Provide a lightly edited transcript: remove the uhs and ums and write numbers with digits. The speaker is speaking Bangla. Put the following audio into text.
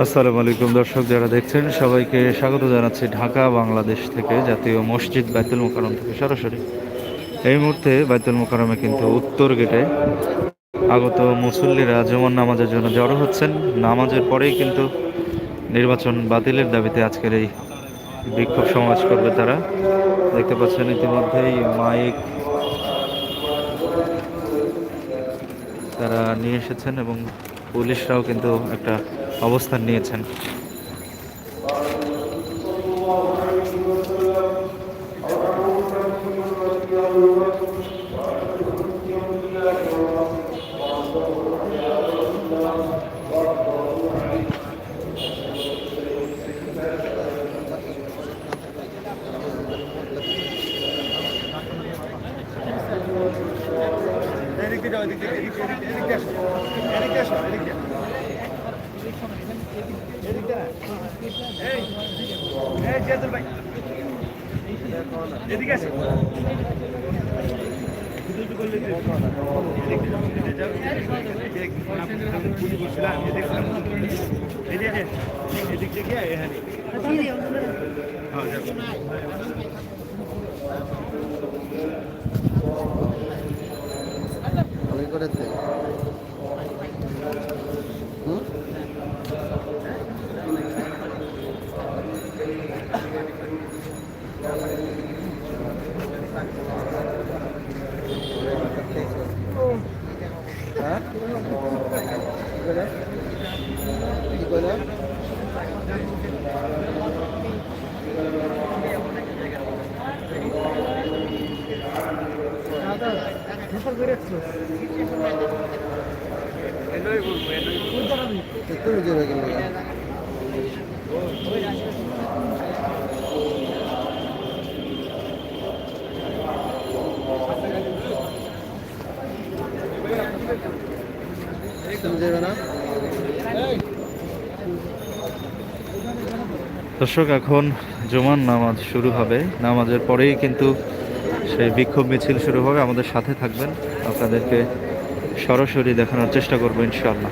আসসালামু আলাইকুম দর্শক, যারা দেখছেন সবাইকে স্বাগত জানাচ্ছি ঢাকা বাংলাদেশ থেকে, জাতীয় মসজিদ বাইতুল মোকাররম থেকে সরাসরি। এই মুহূর্তে বাইতুল মোকাররমে কিন্তু উত্তর গেটে আগত মুসল্লিরা জুমার নামাজের জন্য জড়ো হচ্ছেন। নামাজের পরেই কিন্তু নির্বাচন বাতিলের দাবিতে আজকের এই বিক্ষোভ সমাবেশ করবে তারা। দেখতে পাচ্ছেন ইতিমধ্যেই মাইক তারা নিয়ে এসেছেন এবং পুলিশরাও কিন্তু একটা অবস্থান নিয়েছেন। করেছে হ্যাঁ কি করে তুমি যাবে কেন তুমি যাবে না দর্শক, এখন জুমার নামাজ শুরু হবে। নামাজের পরেই কিন্তু সেই বিক্ষোভ মিছিল শুরু হবে। আমাদের সাথে থাকবেন, আপনাদেরকে সরাসরি দেখানোর চেষ্টা করবো ইনশাআল্লাহ।